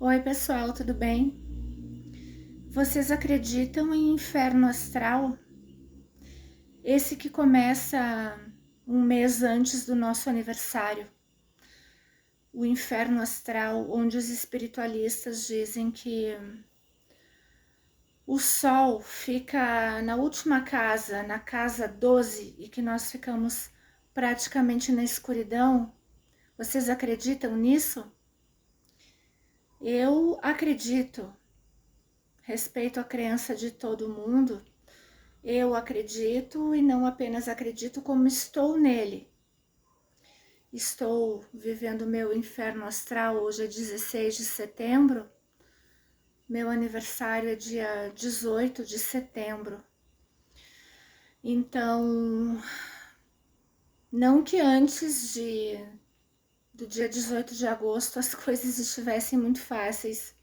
Oi, pessoal, tudo bem? Vocês acreditam em inferno astral? Esse que começa um mês antes do nosso aniversário. O inferno astral, onde os espiritualistas dizem que o Sol fica na última casa, na casa 12, e que nós ficamos praticamente na escuridão. Vocês acreditam nisso? Eu acredito. Respeito a crença de todo mundo. Eu acredito e não apenas acredito, como estou nele. Estou vivendo meu inferno astral, hoje é 16 de setembro. Meu aniversário é dia 18 de setembro. Então, não que antes do dia 18 de agosto as coisas estivessem muito fáceis,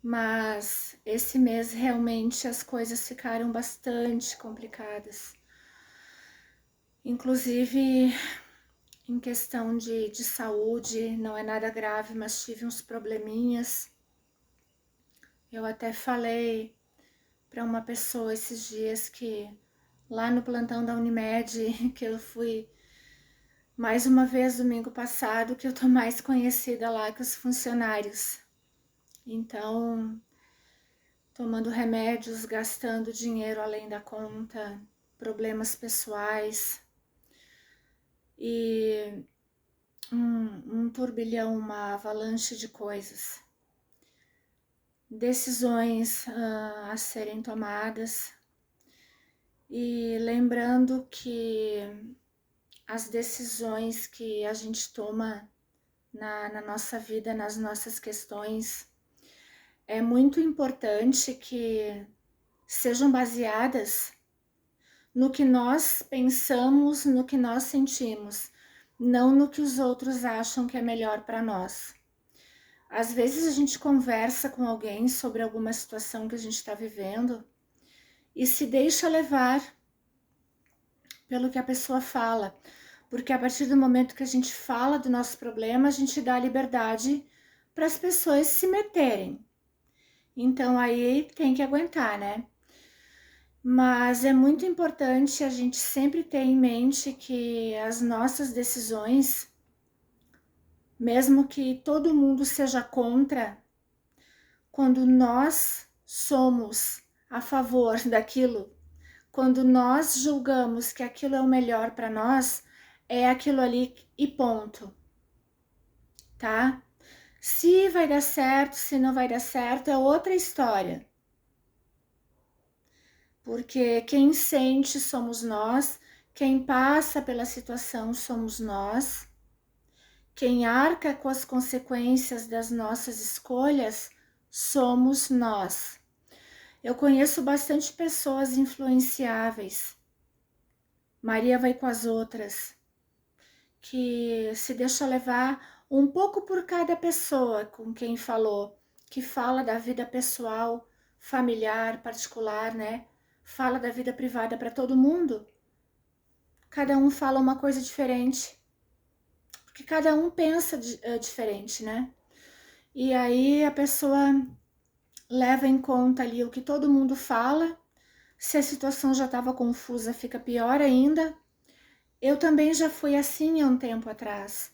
mas esse mês realmente as coisas ficaram bastante complicadas. Inclusive, em questão de saúde, não é nada grave, mas tive uns probleminhas. Eu até falei para uma pessoa esses dias que lá no plantão da Unimed, que eu fui mais uma vez domingo passado, que eu tô mais conhecida lá que os funcionários. Então, tomando remédios, gastando dinheiro além da conta, problemas pessoais e um turbilhão, uma avalanche de coisas. Decisões a serem tomadas e lembrando que as decisões que a gente toma na nossa vida, nas nossas questões, é muito importante que sejam baseadas no que nós pensamos, no que nós sentimos, não no que os outros acham que é melhor para nós. Às vezes a gente conversa com alguém sobre alguma situação que a gente está vivendo e se deixa levar pelo que a pessoa fala, porque a partir do momento que a gente fala do nosso problema, a gente dá liberdade para as pessoas se meterem. Então aí tem que aguentar, né? Mas é muito importante a gente sempre ter em mente que as nossas decisões, mesmo que todo mundo seja contra, quando nós somos a favor daquilo, quando nós julgamos que aquilo é o melhor para nós, é aquilo ali e ponto, tá? Se vai dar certo, se não vai dar certo, é outra história. Porque quem sente somos nós, quem passa pela situação somos nós, quem arca com as consequências das nossas escolhas somos nós. Eu conheço bastante pessoas influenciáveis. Maria vai com as outras, que se deixa levar um pouco por cada pessoa com quem falou, que fala da vida pessoal, familiar, particular, né? Fala da vida privada para todo mundo. Cada um fala uma coisa diferente, porque cada um pensa diferente, né? E aí a pessoa leva em conta ali o que todo mundo fala. Se a situação já estava confusa, fica pior ainda. Eu também já fui assim há um tempo atrás.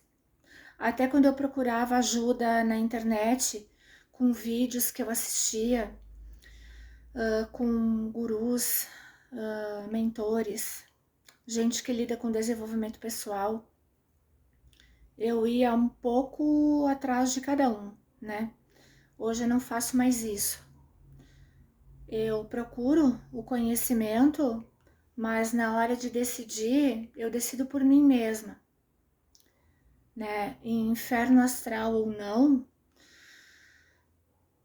Até quando eu procurava ajuda na internet, com vídeos que eu assistia, com gurus, mentores, gente que lida com desenvolvimento pessoal, eu ia um pouco atrás de cada um, né? Hoje eu não faço mais isso. Eu procuro o conhecimento, mas na hora de decidir, eu decido por mim mesma, né? Em inferno astral ou não,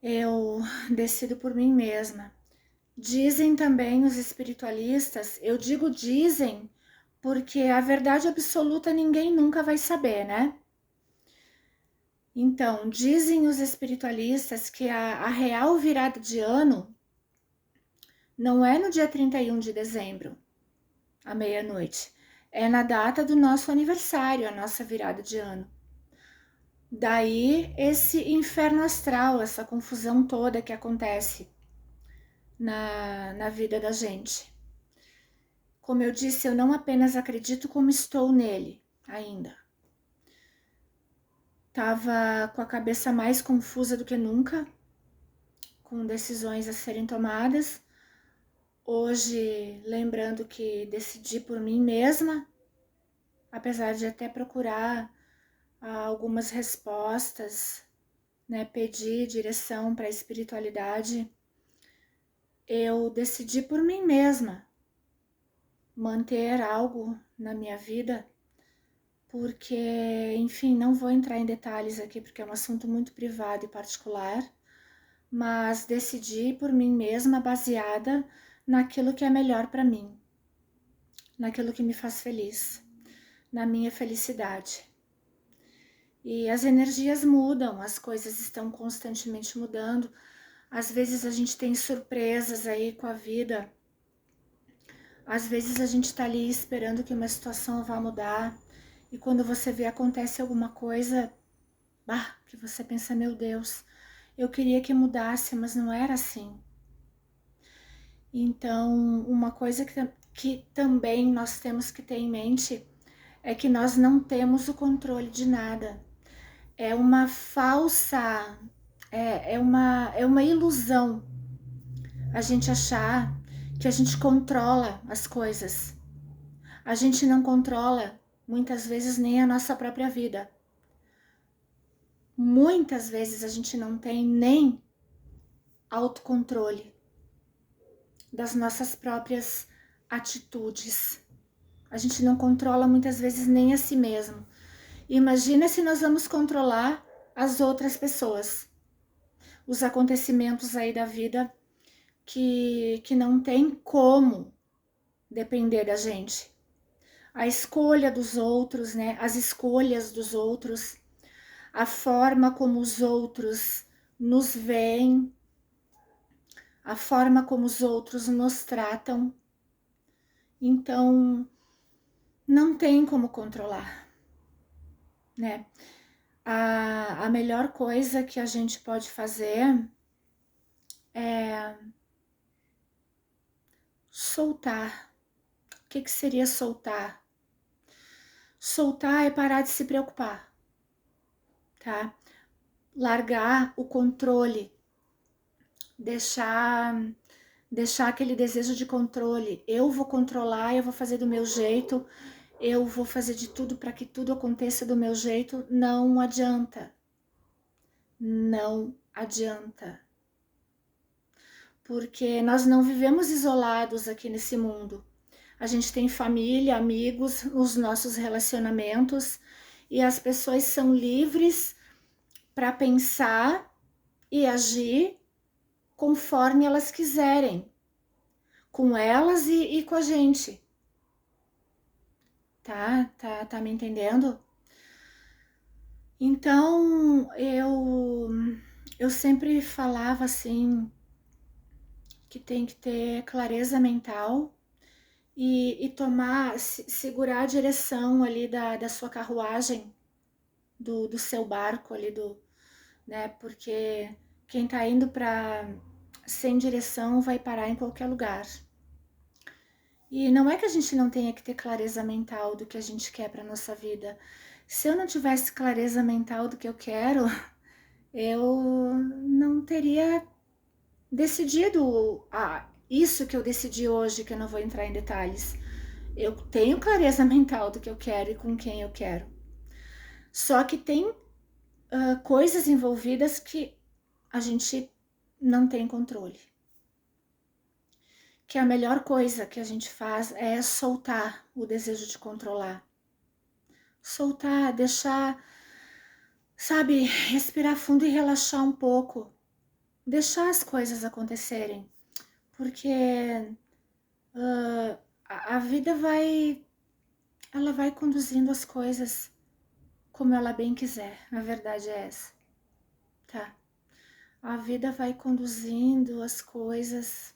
eu decido por mim mesma. Dizem também os espiritualistas, eu digo dizem porque a verdade absoluta ninguém nunca vai saber, né? Então, dizem os espiritualistas que a real virada de ano não é no dia 31 de dezembro, à meia-noite. É na data do nosso aniversário, a nossa virada de ano. Daí esse inferno astral, essa confusão toda que acontece na vida da gente. Como eu disse, eu não apenas acredito, como estou nele ainda. Tava com a cabeça mais confusa do que nunca, com decisões a serem tomadas. Hoje, lembrando que decidi por mim mesma, apesar de até procurar algumas respostas, né, pedir direção para a espiritualidade, eu decidi por mim mesma manter algo na minha vida, porque, enfim, não vou entrar em detalhes aqui porque é um assunto muito privado e particular, mas decidi por mim mesma baseada naquilo que é melhor para mim, naquilo que me faz feliz, na minha felicidade. E as energias mudam, as coisas estão constantemente mudando. Às vezes a gente tem surpresas aí com a vida. Às vezes a gente tá ali esperando que uma situação vá mudar. E quando você vê acontece alguma coisa, que você pensa, meu Deus, eu queria que mudasse, mas não era assim. Então, uma coisa que também nós temos que ter em mente é que nós não temos o controle de nada. É uma falsa, é uma ilusão a gente achar que a gente controla as coisas. A gente não controla, muitas vezes, nem a nossa própria vida. Muitas vezes a gente não tem nem autocontrole das nossas próprias atitudes. A gente não controla muitas vezes nem a si mesmo. Imagina se nós vamos controlar as outras pessoas, os acontecimentos aí da vida que não tem como depender da gente. A escolha dos outros, né? As escolhas dos outros, a forma como os outros nos veem, a forma como os outros nos tratam. Então, não tem como controlar, né? A melhor coisa que a gente pode fazer é soltar. O que seria soltar? Soltar é parar de se preocupar, tá? Largar o controle, deixar aquele desejo de controle. Eu vou controlar, eu vou fazer do meu jeito, eu vou fazer de tudo para que tudo aconteça do meu jeito. Não adianta. Não adianta. Porque nós não vivemos isolados aqui nesse mundo. A gente tem família, amigos, os nossos relacionamentos, e as pessoas são livres para pensar e agir conforme elas quiserem, com elas e com a gente. Tá me entendendo? Então, eu sempre falava assim, que tem que ter clareza mental e tomar, segurar a direção ali da sua carruagem, do seu barco ali, né? Porque quem tá indo sem direção vai parar em qualquer lugar. E não é que a gente não tenha que ter clareza mental do que a gente quer para nossa vida. Se eu não tivesse clareza mental do que eu quero, eu não teria decidido isso que eu decidi hoje, que eu não vou entrar em detalhes. Eu tenho clareza mental do que eu quero e com quem eu quero. Só que tem coisas envolvidas que a gente não tem controle. Que a melhor coisa que a gente faz é soltar o desejo de controlar. Soltar, deixar, sabe, respirar fundo e relaxar um pouco. Deixar as coisas acontecerem. Porque a vida ela vai conduzindo as coisas como ela bem quiser. A verdade é essa, tá? A vida vai conduzindo as coisas,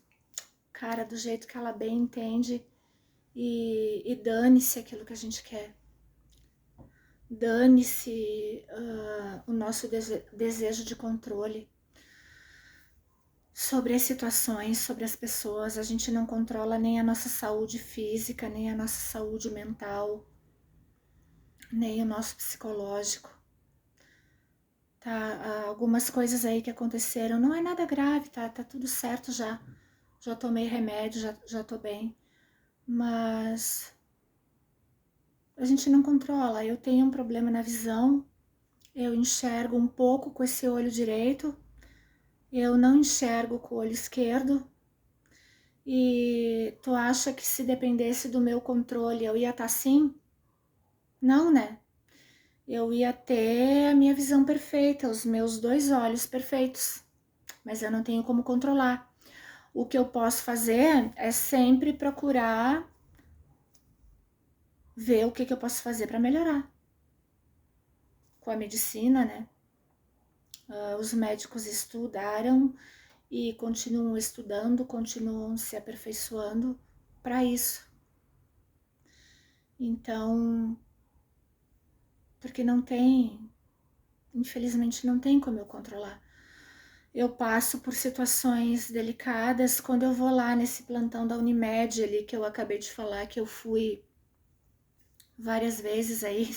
cara, do jeito que ela bem entende e dane-se aquilo que a gente quer. Dane-se nosso desejo de controle sobre as situações, sobre as pessoas. A gente não controla nem a nossa saúde física, nem a nossa saúde mental, nem o nosso psicológico. Tá? Algumas coisas aí que aconteceram, não é nada grave, tá tudo certo já. Já tomei remédio, já tô bem. Mas a gente não controla. Eu tenho um problema na visão, eu enxergo um pouco com esse olho direito, eu não enxergo com o olho esquerdo. E tu acha que se dependesse do meu controle eu ia estar assim? Não, né? Eu ia ter a minha visão perfeita, os meus 2 olhos perfeitos, mas eu não tenho como controlar. O que eu posso fazer é sempre procurar ver o que eu posso fazer para melhorar. Com a medicina, né? Os médicos estudaram e continuam estudando, continuam se aperfeiçoando para isso. Então, porque não tem, infelizmente não tem como eu controlar. Eu passo por situações delicadas quando eu vou lá nesse plantão da Unimed ali que eu acabei de falar, que eu fui várias vezes aí,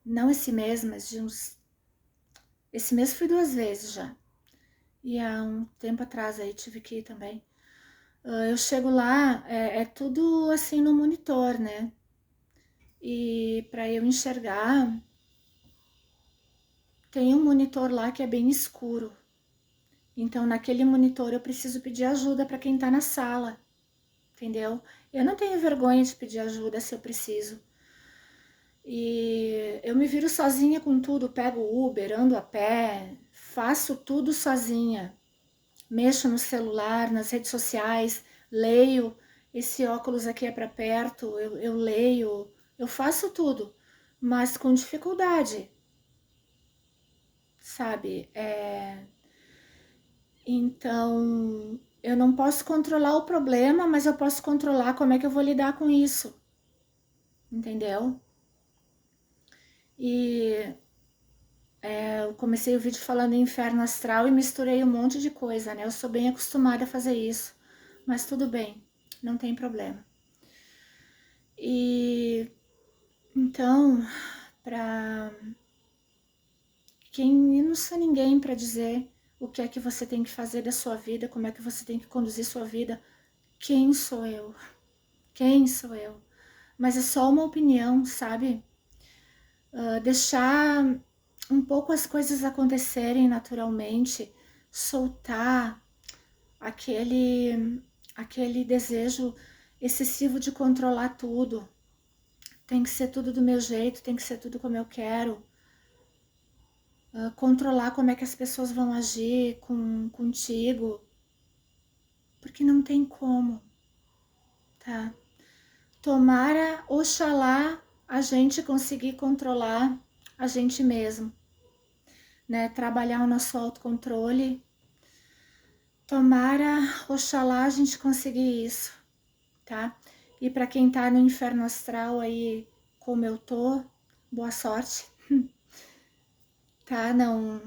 não esse mês, mas esse mês fui 2 vezes já. E há um tempo atrás aí tive que ir também. Eu chego lá, é tudo assim no monitor, né? E para eu enxergar, tem um monitor lá que é bem escuro. Então, naquele monitor eu preciso pedir ajuda para quem tá na sala, entendeu? Eu não tenho vergonha de pedir ajuda se eu preciso. E eu me viro sozinha com tudo, pego Uber, ando a pé, faço tudo sozinha. Mexo no celular, nas redes sociais, leio. Esse óculos aqui é para perto, eu leio, eu faço tudo, mas com dificuldade, sabe? Então, eu não posso controlar o problema, mas eu posso controlar como é que eu vou lidar com isso, entendeu? E eu comecei o vídeo falando em inferno astral e misturei um monte de coisa, né? Eu sou bem acostumada a fazer isso, mas tudo bem, não tem problema. E então, para quem não sou ninguém para dizer o que é que você tem que fazer da sua vida, como é que você tem que conduzir sua vida, quem sou eu? Quem sou eu? Mas é só uma opinião, sabe? Deixar um pouco as coisas acontecerem naturalmente, soltar aquele desejo excessivo de controlar tudo. Tem que ser tudo do meu jeito, tem que ser tudo como eu quero. Controlar como é que as pessoas vão agir contigo, porque não tem como, tá? Tomara, oxalá, a gente conseguir controlar a gente mesmo, né? Trabalhar o nosso autocontrole. Tomara, oxalá, a gente conseguir isso, tá? E para quem tá no inferno astral aí, como eu tô, boa sorte, tá? Não,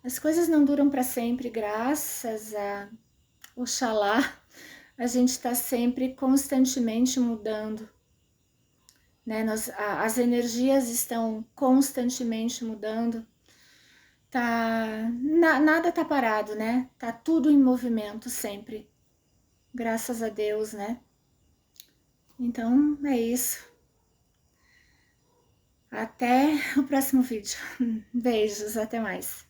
as coisas não duram para sempre, graças a oxalá. A gente está sempre constantemente mudando, né? As energias estão constantemente mudando. Nada tá parado, né? Tá tudo em movimento sempre. Graças a Deus, né? Então é isso. Até o próximo vídeo. Beijos, até mais.